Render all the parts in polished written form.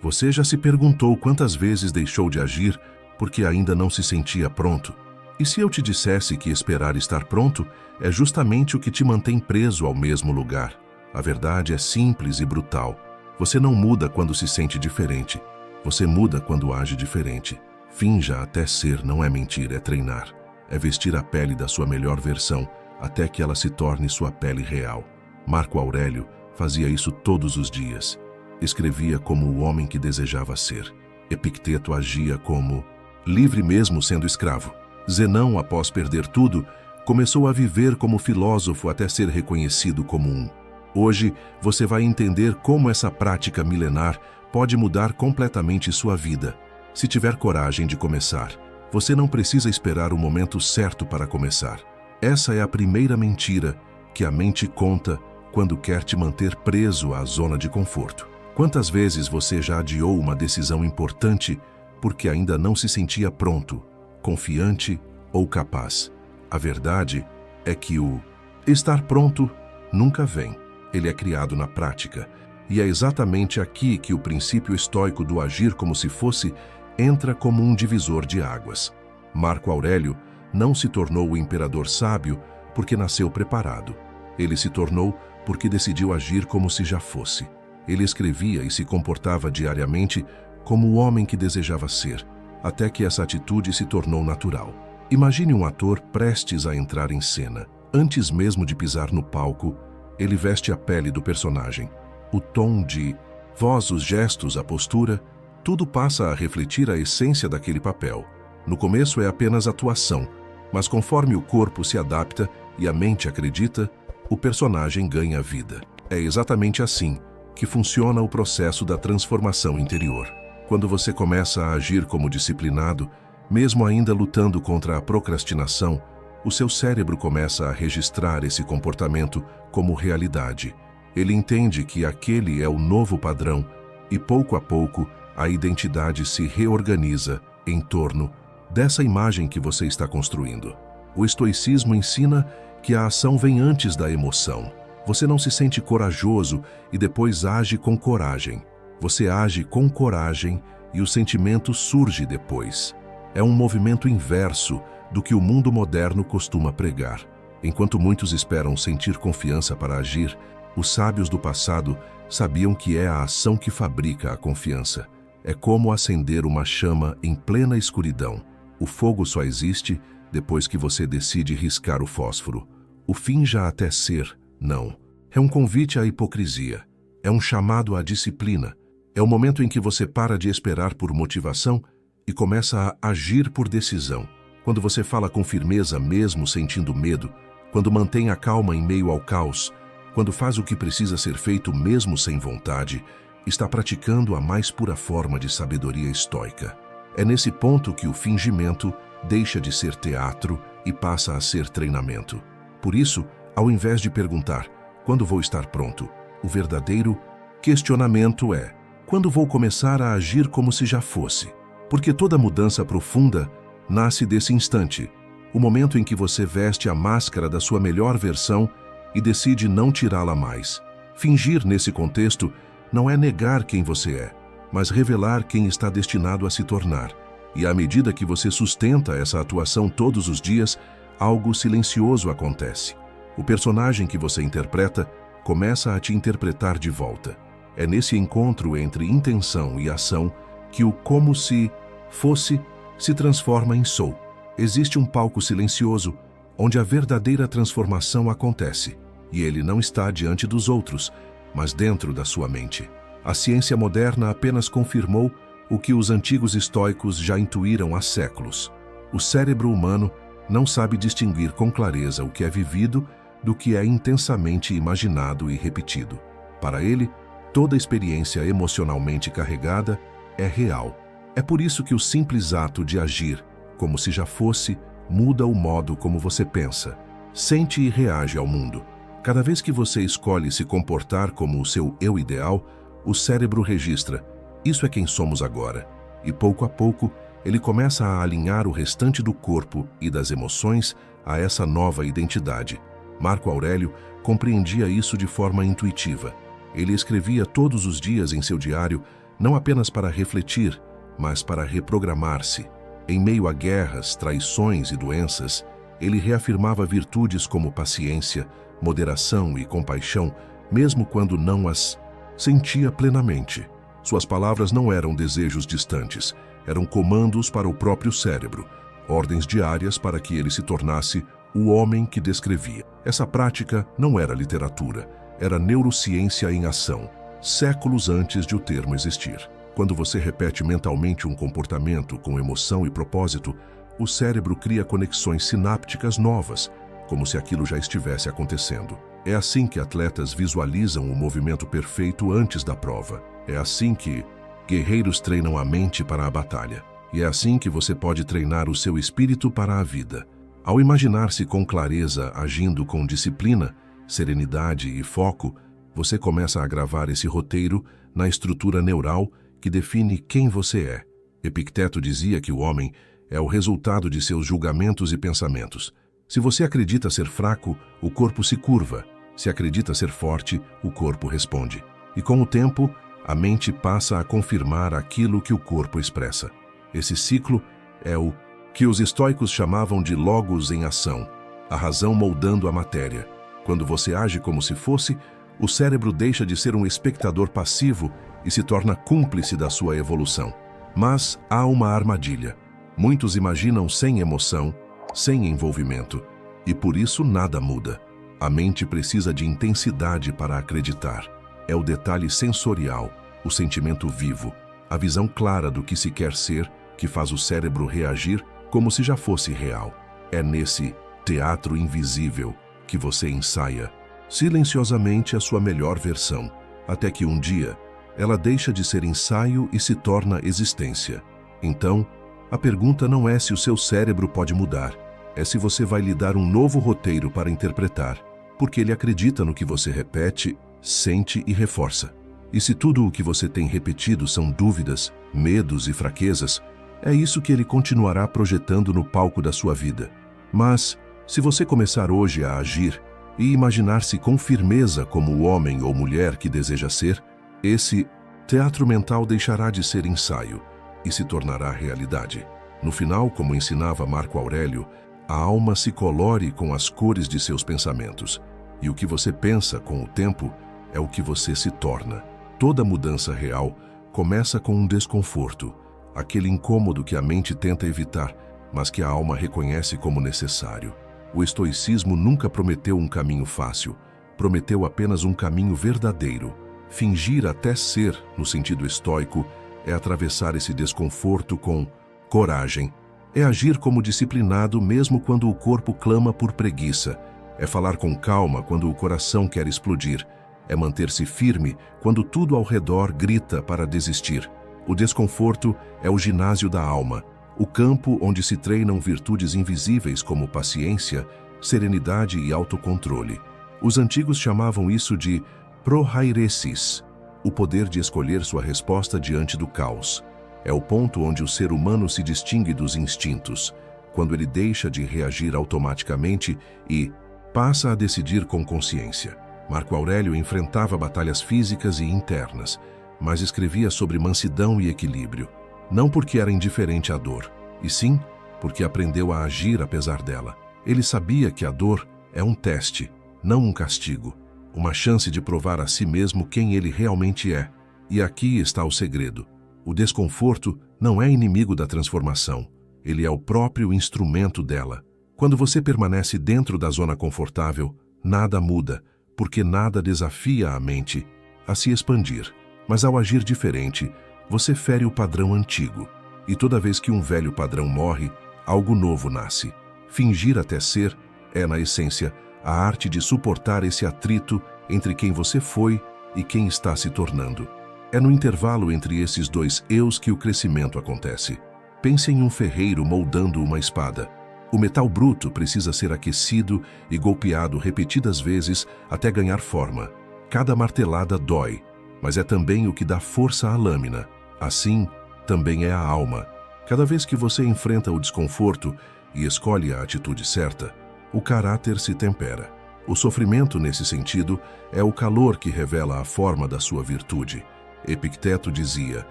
Você já se perguntou quantas vezes deixou de agir porque ainda não se sentia pronto? E se eu te dissesse que esperar estar pronto é justamente o que te mantém preso ao mesmo lugar? A verdade é simples e brutal. Você não muda quando se sente diferente. Você muda quando age diferente. Finja até ser não é mentir, é treinar. É vestir a pele da sua melhor versão até que ela se torne sua pele real. Marco Aurélio fazia isso todos os dias. Escrevia como o homem que desejava ser. Epicteto agia como livre mesmo sendo escravo. Zenão, após perder tudo, começou a viver como filósofo até ser reconhecido como um. Hoje, você vai entender como essa prática milenar pode mudar completamente sua vida. Se tiver coragem de começar, você não precisa esperar o momento certo para começar. Essa é a primeira mentira que a mente conta quando quer te manter preso à zona de conforto. Quantas vezes você já adiou uma decisão importante porque ainda não se sentia pronto, confiante ou capaz? A verdade é que o estar pronto nunca vem. Ele é criado na prática. E é exatamente aqui que o princípio estoico do agir como se fosse entra como um divisor de águas. Marco Aurélio não se tornou o imperador sábio porque nasceu preparado. Ele se tornou porque decidiu agir como se já fosse. Ele escrevia e se comportava diariamente como o homem que desejava ser, até que essa atitude se tornou natural. Imagine um ator prestes a entrar em cena. Antes mesmo de pisar no palco, ele veste a pele do personagem. O tom de voz, os gestos, a postura, tudo passa a refletir a essência daquele papel. No começo é apenas atuação, mas conforme o corpo se adapta e a mente acredita, o personagem ganha vida. É exatamente assim que funciona o processo da transformação interior. Quando você começa a agir como disciplinado, mesmo ainda lutando contra a procrastinação, o seu cérebro começa a registrar esse comportamento como realidade. Ele entende que aquele é o novo padrão e, pouco a pouco, a identidade se reorganiza em torno dessa imagem que você está construindo. O estoicismo ensina que a ação vem antes da emoção. Você não se sente corajoso e depois age com coragem. Você age com coragem e o sentimento surge depois. É um movimento inverso do que o mundo moderno costuma pregar. Enquanto muitos esperam sentir confiança para agir, os sábios do passado sabiam que é a ação que fabrica a confiança. É como acender uma chama em plena escuridão. O fogo só existe depois que você decide riscar o fósforo. O finja até ser, não. É um convite à hipocrisia. É um chamado à disciplina. É o momento em que você para de esperar por motivação e começa a agir por decisão. Quando você fala com firmeza mesmo sentindo medo, quando mantém a calma em meio ao caos, quando faz o que precisa ser feito mesmo sem vontade, está praticando a mais pura forma de sabedoria estoica. É nesse ponto que o fingimento deixa de ser teatro e passa a ser treinamento. Por isso, ao invés de perguntar, quando vou estar pronto, o verdadeiro questionamento é, quando vou começar a agir como se já fosse? Porque toda mudança profunda nasce desse instante, o momento em que você veste a máscara da sua melhor versão e decide não tirá-la mais. Fingir nesse contexto não é negar quem você é, mas revelar quem está destinado a se tornar. E à medida que você sustenta essa atuação todos os dias, algo silencioso acontece. O personagem que você interpreta começa a te interpretar de volta. É nesse encontro entre intenção e ação que o como se fosse se transforma em sou. Existe um palco silencioso onde a verdadeira transformação acontece, e ele não está diante dos outros, mas dentro da sua mente. A ciência moderna apenas confirmou o que os antigos estoicos já intuíram há séculos. O cérebro humano não sabe distinguir com clareza o que é vivido do que é intensamente imaginado e repetido. Para ele, toda experiência emocionalmente carregada é real. É por isso que o simples ato de agir, como se já fosse, muda o modo como você pensa, sente e reage ao mundo. Cada vez que você escolhe se comportar como o seu eu ideal, o cérebro registra, isso é quem somos agora. E pouco a pouco, ele começa a alinhar o restante do corpo e das emoções a essa nova identidade. Marco Aurélio compreendia isso de forma intuitiva. Ele escrevia todos os dias em seu diário não apenas para refletir, mas para reprogramar-se. Em meio a guerras, traições e doenças, ele reafirmava virtudes como paciência, moderação e compaixão, mesmo quando não as sentia plenamente. Suas palavras não eram desejos distantes, eram comandos para o próprio cérebro, ordens diárias para que ele se tornasse o homem que descrevia. Essa prática não era literatura, era neurociência em ação, séculos antes de o termo existir. Quando você repete mentalmente um comportamento com emoção e propósito, o cérebro cria conexões sinápticas novas, como se aquilo já estivesse acontecendo. É assim que atletas visualizam o movimento perfeito antes da prova. É assim que guerreiros treinam a mente para a batalha. E é assim que você pode treinar o seu espírito para a vida. Ao imaginar-se com clareza, agindo com disciplina, serenidade e foco, você começa a gravar esse roteiro na estrutura neural que define quem você é. Epicteto dizia que o homem é o resultado de seus julgamentos e pensamentos. Se você acredita ser fraco, o corpo se curva. Se acredita ser forte, o corpo responde. E com o tempo, a mente passa a confirmar aquilo que o corpo expressa. Esse ciclo é o que os estoicos chamavam de logos em ação, a razão moldando a matéria. Quando você age como se fosse, o cérebro deixa de ser um espectador passivo e se torna cúmplice da sua evolução. Mas há uma armadilha. Muitos imaginam sem emoção, sem envolvimento, e por isso nada muda. A mente precisa de intensidade para acreditar. É o detalhe sensorial, o sentimento vivo, a visão clara do que se quer ser, que faz o cérebro reagir como se já fosse real. É nesse teatro invisível que você ensaia silenciosamente a sua melhor versão, até que um dia ela deixa de ser ensaio e se torna existência. Então, a pergunta não é se o seu cérebro pode mudar, é se você vai lhe dar um novo roteiro para interpretar, porque ele acredita no que você repete, sente e reforça. E se tudo o que você tem repetido são dúvidas, medos e fraquezas, é isso que ele continuará projetando no palco da sua vida. Mas, se você começar hoje a agir e imaginar-se com firmeza como o homem ou mulher que deseja ser, esse teatro mental deixará de ser ensaio e se tornará realidade. No final, como ensinava Marco Aurélio, a alma se colore com as cores de seus pensamentos, e o que você pensa com o tempo é o que você se torna. Toda mudança real começa com um desconforto, aquele incômodo que a mente tenta evitar, mas que a alma reconhece como necessário. O estoicismo nunca prometeu um caminho fácil, prometeu apenas um caminho verdadeiro. Fingir até ser, no sentido estoico, é atravessar esse desconforto com coragem. É agir como disciplinado mesmo quando o corpo clama por preguiça. É falar com calma quando o coração quer explodir. É manter-se firme quando tudo ao redor grita para desistir. O desconforto é o ginásio da alma, o campo onde se treinam virtudes invisíveis como paciência, serenidade e autocontrole. Os antigos chamavam isso de prohairesis, o poder de escolher sua resposta diante do caos. É o ponto onde o ser humano se distingue dos instintos, quando ele deixa de reagir automaticamente e passa a decidir com consciência. Marco Aurélio enfrentava batalhas físicas e internas, mas escrevia sobre mansidão e equilíbrio, não porque era indiferente à dor, e sim porque aprendeu a agir apesar dela. Ele sabia que a dor é um teste, não um castigo, uma chance de provar a si mesmo quem ele realmente é. E aqui está o segredo. O desconforto não é inimigo da transformação, ele é o próprio instrumento dela. Quando você permanece dentro da zona confortável, nada muda, porque nada desafia a mente a se expandir. Mas ao agir diferente, você fere o padrão antigo. E toda vez que um velho padrão morre, algo novo nasce. Fingir até ser é, na essência, a arte de suportar esse atrito entre quem você foi e quem está se tornando. É no intervalo entre esses dois eus que o crescimento acontece. Pense em um ferreiro moldando uma espada. O metal bruto precisa ser aquecido e golpeado repetidas vezes até ganhar forma. Cada martelada dói, mas é também o que dá força à lâmina. Assim, também é a alma. Cada vez que você enfrenta o desconforto e escolhe a atitude certa, o caráter se tempera. O sofrimento, nesse sentido, é o calor que revela a forma da sua virtude. Epicteto dizia: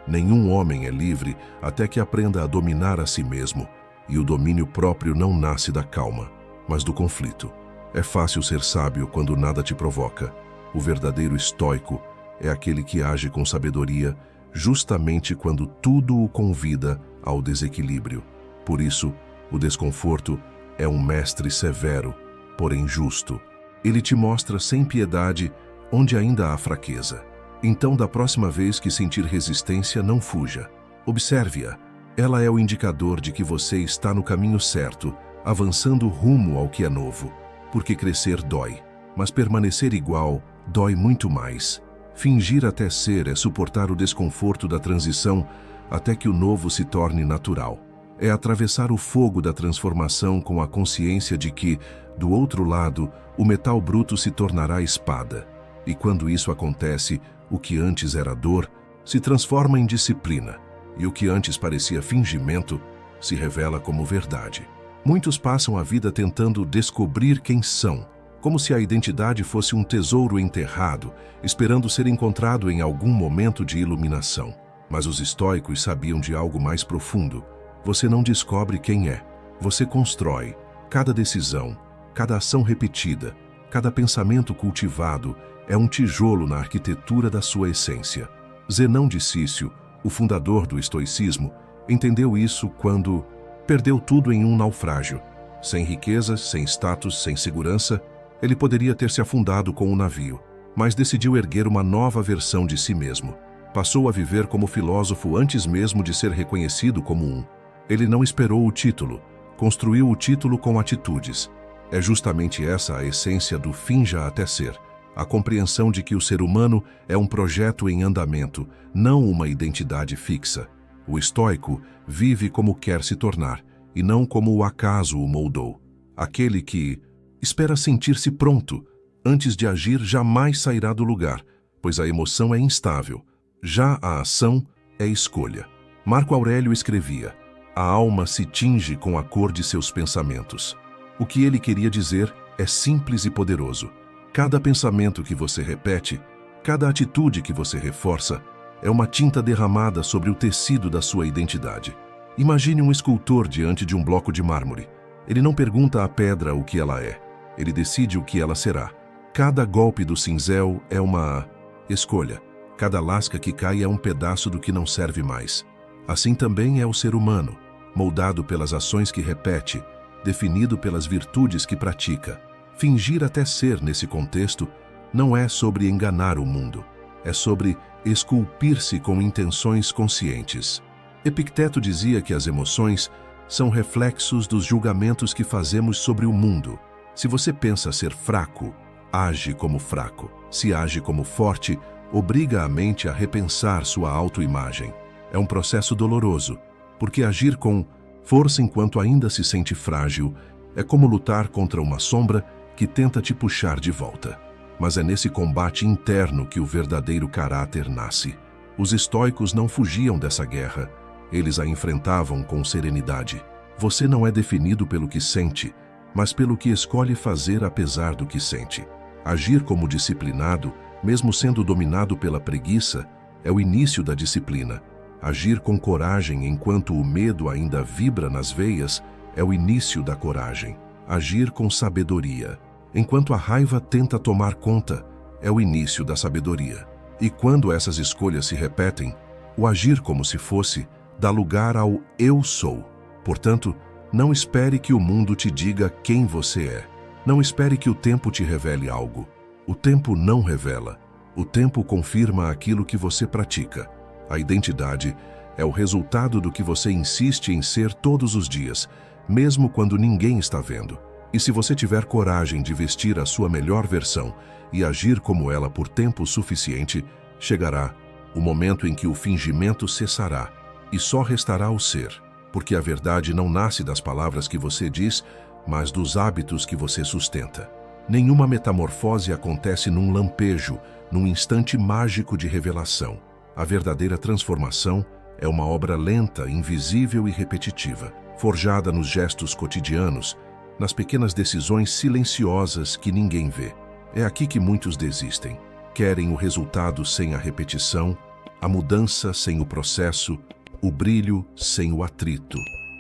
nenhum homem é livre até que aprenda a dominar a si mesmo, e o domínio próprio não nasce da calma, mas do conflito. É fácil ser sábio quando nada te provoca. O verdadeiro estoico é aquele que age com sabedoria, justamente quando tudo o convida ao desequilíbrio. Por isso, o desconforto é um mestre severo, porém justo. Ele te mostra sem piedade onde ainda há fraqueza. Então, da próxima vez que sentir resistência, não fuja. Observe-a. Ela é o indicador de que você está no caminho certo, avançando rumo ao que é novo. Porque crescer dói, mas permanecer igual dói muito mais. Fingir até ser é suportar o desconforto da transição até que o novo se torne natural. É atravessar o fogo da transformação com a consciência de que, do outro lado, o metal bruto se tornará espada. E quando isso acontece, o que antes era dor se transforma em disciplina, e o que antes parecia fingimento se revela como verdade. Muitos passam a vida tentando descobrir quem são, como se a identidade fosse um tesouro enterrado, esperando ser encontrado em algum momento de iluminação. Mas os estoicos sabiam de algo mais profundo. Você não descobre quem é, você constrói. Cada decisão, cada ação repetida, cada pensamento cultivado é um tijolo na arquitetura da sua essência. Zenão de Cício, o fundador do estoicismo, entendeu isso quando perdeu tudo em um naufrágio. Sem riquezas, sem status, sem segurança, ele poderia ter se afundado com o navio, mas decidiu erguer uma nova versão de si mesmo. Passou a viver como filósofo antes mesmo de ser reconhecido como um. Ele não esperou o título, construiu o título com atitudes. É justamente essa a essência do finja até ser. A compreensão de que o ser humano é um projeto em andamento, não uma identidade fixa. O estoico vive como quer se tornar, e não como o acaso o moldou. Aquele que espera sentir-se pronto, antes de agir jamais sairá do lugar, pois a emoção é instável. Já a ação é escolha. Marco Aurélio escrevia: a alma se tinge com a cor de seus pensamentos. O que ele queria dizer é simples e poderoso. Cada pensamento que você repete, cada atitude que você reforça, é uma tinta derramada sobre o tecido da sua identidade. Imagine um escultor diante de um bloco de mármore. Ele não pergunta à pedra o que ela é, ele decide o que ela será. Cada golpe do cinzel é uma escolha. Cada lasca que cai é um pedaço do que não serve mais. Assim também é o ser humano, moldado pelas ações que repete, definido pelas virtudes que pratica. Fingir até ser, nesse contexto, não é sobre enganar o mundo, é sobre esculpir-se com intenções conscientes. Epicteto dizia que as emoções são reflexos dos julgamentos que fazemos sobre o mundo. Se você pensa ser fraco, age como fraco. Se age como forte, obriga a mente a repensar sua autoimagem. É um processo doloroso, porque agir com força enquanto ainda se sente frágil é como lutar contra uma sombra que tenta te puxar de volta. Mas é nesse combate interno que o verdadeiro caráter nasce. Os estoicos não fugiam dessa guerra, eles a enfrentavam com serenidade. Você não é definido pelo que sente, mas pelo que escolhe fazer apesar do que sente. Agir como disciplinado, mesmo sendo dominado pela preguiça, é o início da disciplina. Agir com coragem enquanto o medo ainda vibra nas veias é o início da coragem. Agir com sabedoria, enquanto a raiva tenta tomar conta, é o início da sabedoria. E quando essas escolhas se repetem, o agir como se fosse dá lugar ao eu sou. Portanto, não espere que o mundo te diga quem você é. Não espere que o tempo te revele algo. O tempo não revela. O tempo confirma aquilo que você pratica. A identidade é o resultado do que você insiste em ser todos os dias, mesmo quando ninguém está vendo. E se você tiver coragem de vestir a sua melhor versão e agir como ela por tempo suficiente, chegará o momento em que o fingimento cessará e só restará o ser, porque a verdade não nasce das palavras que você diz, mas dos hábitos que você sustenta. Nenhuma metamorfose acontece num lampejo, num instante mágico de revelação. A verdadeira transformação é uma obra lenta, invisível e repetitiva, forjada nos gestos cotidianos, nas pequenas decisões silenciosas que ninguém vê. É aqui que muitos desistem. Querem o resultado sem a repetição, A mudança sem o processo, o brilho sem o atrito.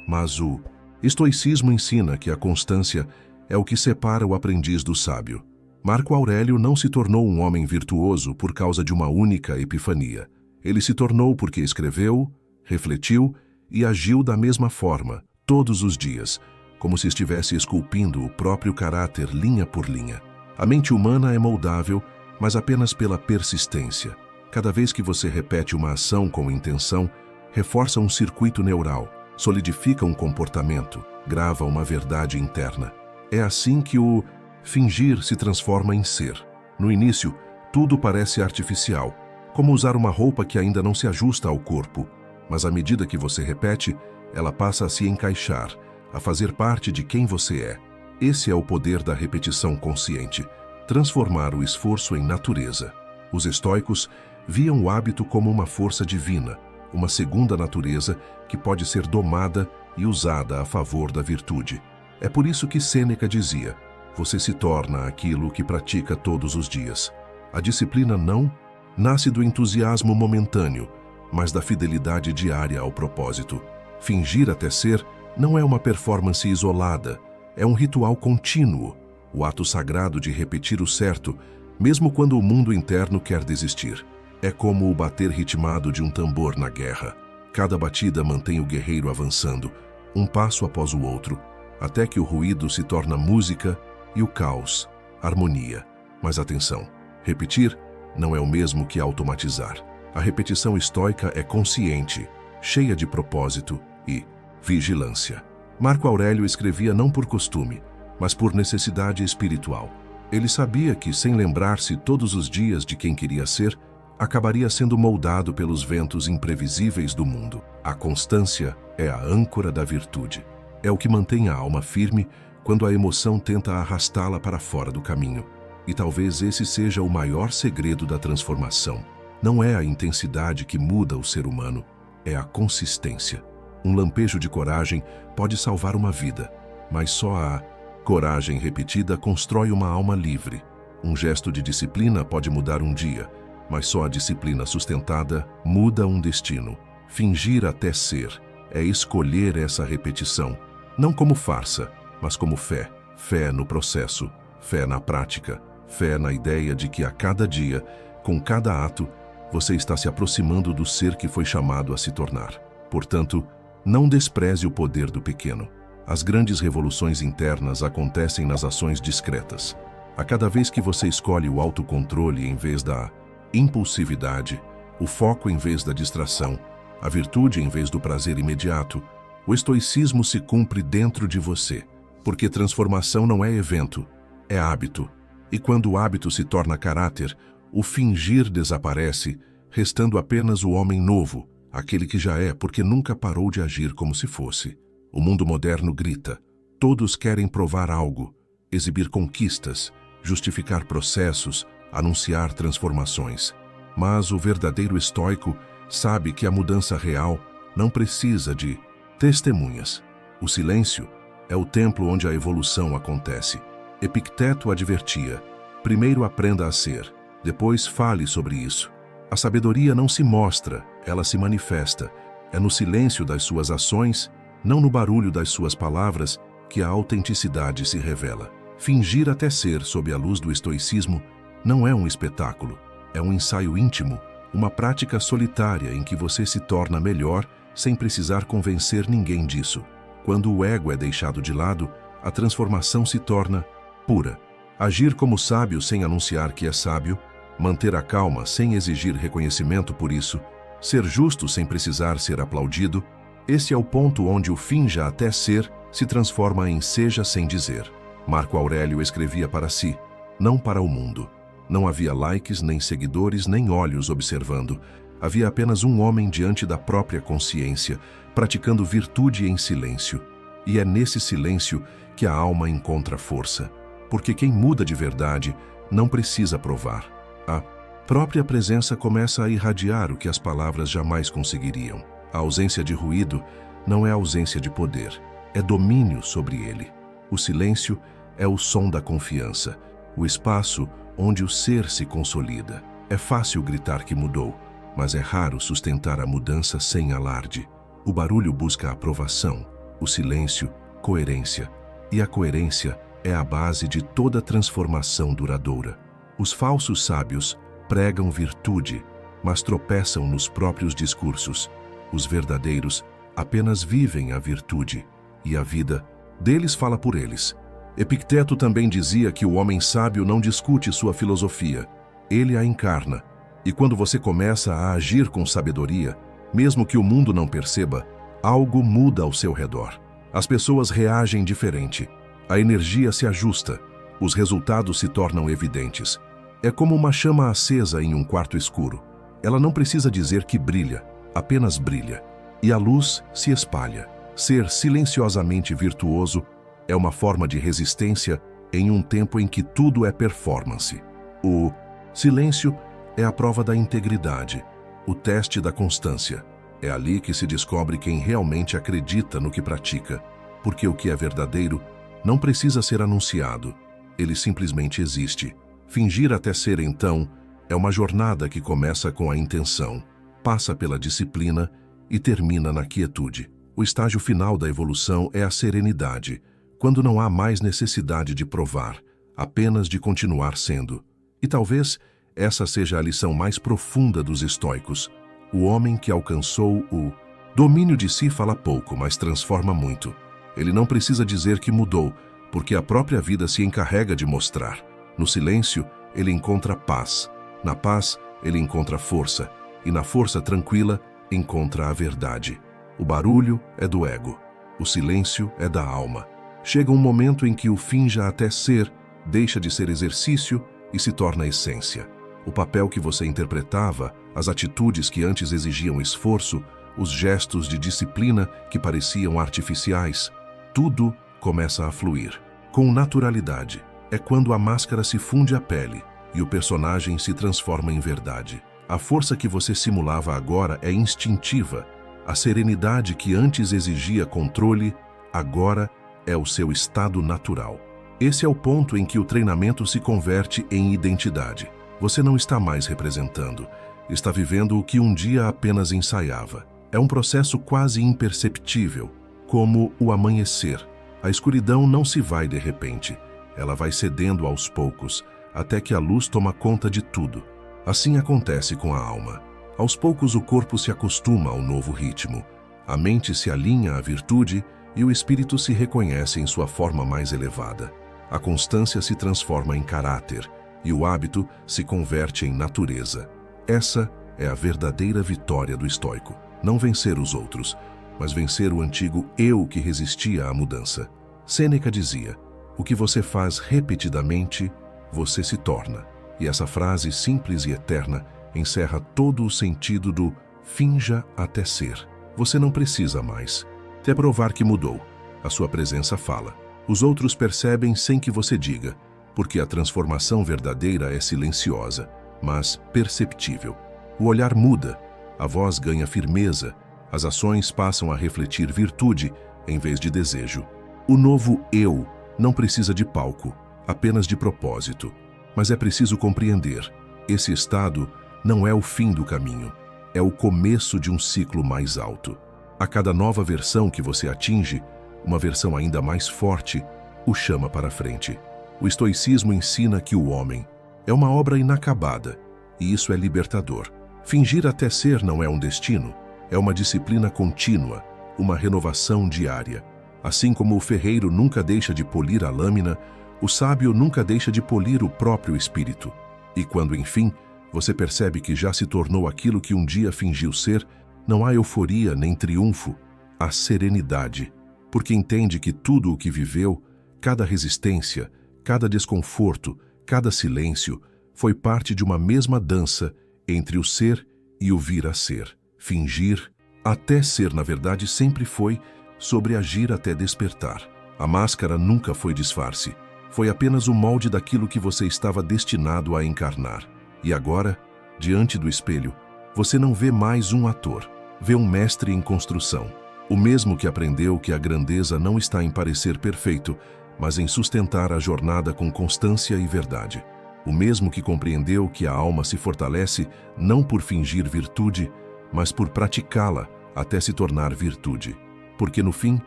Mas o estoicismo ensina que a constância é o que separa o aprendiz do sábio. Marco Aurélio não se tornou um homem virtuoso por causa de uma única epifania. Ele se tornou porque escreveu, refletiu e agiu da mesma forma, todos os dias, como se estivesse esculpindo o próprio caráter linha por linha. A mente humana é moldável, mas apenas pela persistência. Cada vez que você repete uma ação com intenção, reforça um circuito neural, solidifica um comportamento, grava uma verdade interna. É assim que o fingir se transforma em ser. No início, tudo parece artificial, como usar uma roupa que ainda não se ajusta ao corpo, mas à medida que você repete, ela passa a se encaixar, a fazer parte de quem você é. Esse é o poder da repetição consciente, transformar o esforço em natureza. Os estoicos viam o hábito como uma força divina, uma segunda natureza que pode ser domada e usada a favor da virtude. É por isso que Sêneca dizia: você se torna aquilo que pratica todos os dias. A disciplina não nasce do entusiasmo momentâneo, mas da fidelidade diária ao propósito. Fingir até ser não é uma performance isolada, é um ritual contínuo, o ato sagrado de repetir o certo, mesmo quando o mundo interno quer desistir. É como o bater ritmado de um tambor na guerra. Cada batida mantém o guerreiro avançando, um passo após o outro, até que o ruído se torna música e o caos, harmonia. Mas atenção, repetir não é o mesmo que automatizar. A repetição estoica é consciente, cheia de propósito e vigilância. Marco Aurélio escrevia não por costume, mas por necessidade espiritual. Ele sabia que, sem lembrar-se todos os dias de quem queria ser, acabaria sendo moldado pelos ventos imprevisíveis do mundo. A constância é a âncora da virtude. É o que mantém a alma firme quando a emoção tenta arrastá-la para fora do caminho. E talvez esse seja o maior segredo da transformação. Não é a intensidade que muda o ser humano, é a consistência. Um lampejo de coragem pode salvar uma vida, mas só a coragem repetida constrói uma alma livre. Um gesto de disciplina pode mudar um dia, mas só a disciplina sustentada muda um destino. Fingir até ser é escolher essa repetição, não como farsa, mas como fé. Fé no processo, fé na prática, fé na ideia de que a cada dia, com cada ato, você está se aproximando do ser que foi chamado a se tornar. Portanto, não despreze o poder do pequeno. As grandes revoluções internas acontecem nas ações discretas. A cada vez que você escolhe o autocontrole em vez da impulsividade, o foco em vez da distração, a virtude em vez do prazer imediato, o estoicismo se cumpre dentro de você, porque transformação não é evento, é hábito. E quando o hábito se torna caráter, o fingir desaparece, restando apenas o homem novo, aquele que já é porque nunca parou de agir como se fosse. O mundo moderno grita, todos querem provar algo, exibir conquistas, justificar processos, anunciar transformações. Mas o verdadeiro estoico sabe que a mudança real não precisa de testemunhas. O silêncio é o templo onde a evolução acontece. Epicteto advertia: primeiro aprenda a ser, depois fale sobre isso. A sabedoria não se mostra, ela se manifesta. É no silêncio das suas ações, não no barulho das suas palavras, que a autenticidade se revela. Fingir até ser sob a luz do estoicismo não é um espetáculo, é um ensaio íntimo, uma prática solitária em que você se torna melhor sem precisar convencer ninguém disso. Quando o ego é deixado de lado, a transformação se torna pura. Agir como sábio sem anunciar que é sábio, manter a calma sem exigir reconhecimento por isso, ser justo sem precisar ser aplaudido, esse é o ponto onde o finja até ser se transforma em seja sem dizer. Marco Aurélio escrevia para si, não para o mundo. Não havia likes, nem seguidores, nem olhos observando. Havia apenas um homem diante da própria consciência, praticando virtude em silêncio. E é nesse silêncio que a alma encontra força. Porque quem muda de verdade não precisa provar. A própria presença começa a irradiar o que as palavras jamais conseguiriam. A ausência de ruído não é ausência de poder, é domínio sobre ele. O silêncio é o som da confiança, o espaço onde o ser se consolida. É fácil gritar que mudou, mas é raro sustentar a mudança sem alarde. O barulho busca aprovação, o silêncio, coerência, e a coerência é a base de toda transformação duradoura. Os falsos sábios pregam virtude, mas tropeçam nos próprios discursos. Os verdadeiros apenas vivem a virtude, e a vida deles fala por eles. Epicteto também dizia que o homem sábio não discute sua filosofia, ele a encarna. E quando você começa a agir com sabedoria, mesmo que o mundo não perceba, algo muda ao seu redor. As pessoas reagem diferente, a energia se ajusta, os resultados se tornam evidentes. É como uma chama acesa em um quarto escuro. Ela não precisa dizer que brilha, apenas brilha. E a luz se espalha. Ser silenciosamente virtuoso é uma forma de resistência em um tempo em que tudo é performance. O silêncio é a prova da integridade, o teste da constância. É ali que se descobre quem realmente acredita no que pratica, porque o que é verdadeiro não precisa ser anunciado, ele simplesmente existe. Fingir até ser, então, é uma jornada que começa com a intenção, passa pela disciplina e termina na quietude. O estágio final da evolução é a serenidade, quando não há mais necessidade de provar, apenas de continuar sendo. E talvez essa seja a lição mais profunda dos estoicos. O homem que alcançou o domínio de si fala pouco, mas transforma muito. Ele não precisa dizer que mudou, porque a própria vida se encarrega de mostrar. No silêncio, ele encontra paz. Na paz, ele encontra força. E na força tranquila, encontra a verdade. O barulho é do ego. O silêncio é da alma. Chega um momento em que o finja até ser deixa de ser exercício e se torna essência. O papel que você interpretava, as atitudes que antes exigiam esforço, os gestos de disciplina que pareciam artificiais, tudo começa a fluir. Com naturalidade, é quando a máscara se funde à pele e o personagem se transforma em verdade. A força que você simulava agora é instintiva. A serenidade que antes exigia controle, agora é o seu estado natural. Esse é o ponto em que o treinamento se converte em identidade. Você não está mais representando, está vivendo o que um dia apenas ensaiava. É um processo quase imperceptível, como o amanhecer. A escuridão não se vai de repente, ela vai cedendo aos poucos, até que a luz toma conta de tudo. Assim acontece com a alma. Aos poucos o corpo se acostuma ao novo ritmo, a mente se alinha à virtude e o espírito se reconhece em sua forma mais elevada. A constância se transforma em caráter e o hábito se converte em natureza. Essa é a verdadeira vitória do estoico. Não vencer os outros, mas vencer o antigo eu que resistia à mudança. Sêneca dizia: o que você faz repetidamente, você se torna. E essa frase simples e eterna encerra todo o sentido do finja até ser. Você não precisa mais. Até provar que mudou. A sua presença fala. Os outros percebem sem que você diga, porque a transformação verdadeira é silenciosa, mas perceptível. O olhar muda, a voz ganha firmeza, as ações passam a refletir virtude em vez de desejo. O novo eu não precisa de palco, apenas de propósito. Mas é preciso compreender, esse estado não é o fim do caminho, é o começo de um ciclo mais alto. A cada nova versão que você atinge, uma versão ainda mais forte, o chama para frente. O estoicismo ensina que o homem é uma obra inacabada, e isso é libertador. Fingir até ser não é um destino, é uma disciplina contínua, uma renovação diária. Assim como o ferreiro nunca deixa de polir a lâmina, o sábio nunca deixa de polir o próprio espírito. E quando, enfim, você percebe que já se tornou aquilo que um dia fingiu ser, não há euforia nem triunfo, há serenidade, porque entende que tudo o que viveu, cada resistência, cada desconforto, cada silêncio, foi parte de uma mesma dança entre o ser e o vir a ser. Fingir, até ser, na verdade, sempre foi sobre agir até despertar. A máscara nunca foi disfarce. Foi apenas o molde daquilo que você estava destinado a encarnar. E agora, diante do espelho, você não vê mais um ator, vê um mestre em construção. O mesmo que aprendeu que a grandeza não está em parecer perfeito, mas em sustentar a jornada com constância e verdade. o mesmo que compreendeu que a alma se fortalece não por fingir virtude, mas por praticá-la até se tornar virtude. Porque no fim,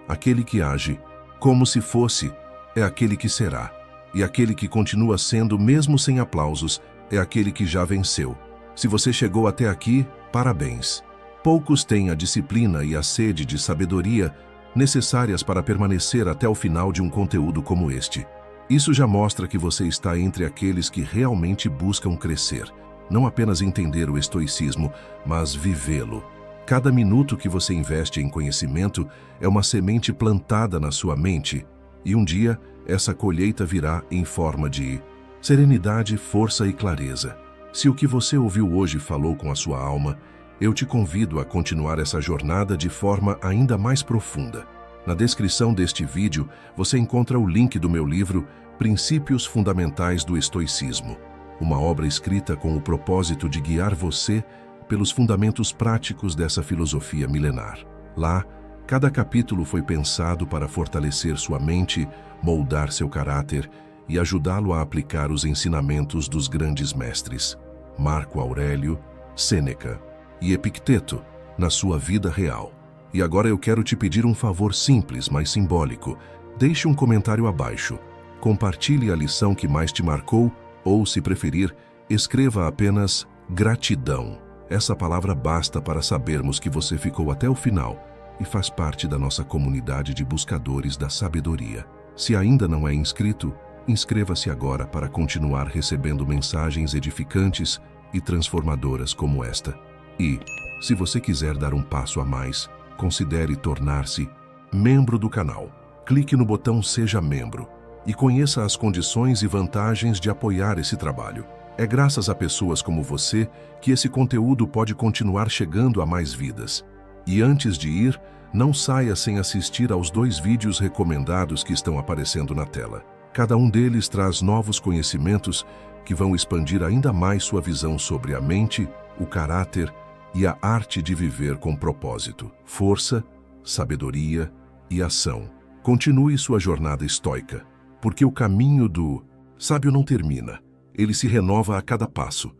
aquele que age como se fosse é aquele que será, e aquele que continua sendo mesmo sem aplausos é aquele que já venceu. Se você chegou até aqui, parabéns. Poucos têm a disciplina e a sede de sabedoria necessárias para permanecer até o final de um conteúdo como este. Isso já mostra que você está entre aqueles que realmente buscam crescer, não apenas entender o estoicismo, mas vivê-lo. Cada minuto que você investe em conhecimento é uma semente plantada na sua mente, e um dia essa colheita virá em forma de serenidade, força e clareza. Se o que você ouviu hoje falou com a sua alma, eu te convido a continuar essa jornada de forma ainda mais profunda. Na descrição deste vídeo, você encontra o link do meu livro Princípios Fundamentais do Estoicismo, uma obra escrita com o propósito de guiar você pelos fundamentos práticos dessa filosofia milenar. Lá, cada capítulo foi pensado para fortalecer sua mente, moldar seu caráter e ajudá-lo a aplicar os ensinamentos dos grandes mestres, Marco Aurélio, Sêneca e Epicteto, na sua vida real. E agora eu quero te pedir um favor simples, mas simbólico. Deixe um comentário abaixo. Compartilhe a lição que mais te marcou ou, se preferir, escreva apenas gratidão. Essa palavra basta para sabermos que você ficou até o final e faz parte da nossa comunidade de buscadores da sabedoria. Se ainda não é inscrito, inscreva-se agora para continuar recebendo mensagens edificantes e transformadoras como esta. E, se você quiser dar um passo a mais, considere tornar-se membro do canal. Clique no botão Seja Membro e conheça as condições e vantagens de apoiar esse trabalho. É graças a pessoas como você que esse conteúdo pode continuar chegando a mais vidas. E antes de ir, não saia sem assistir aos 2 vídeos recomendados que estão aparecendo na tela. Cada um deles traz novos conhecimentos que vão expandir ainda mais sua visão sobre a mente, o caráter e a arte de viver com propósito, força, sabedoria e ação. Continue sua jornada estoica, porque o caminho do sábio não termina, ele se renova a cada passo.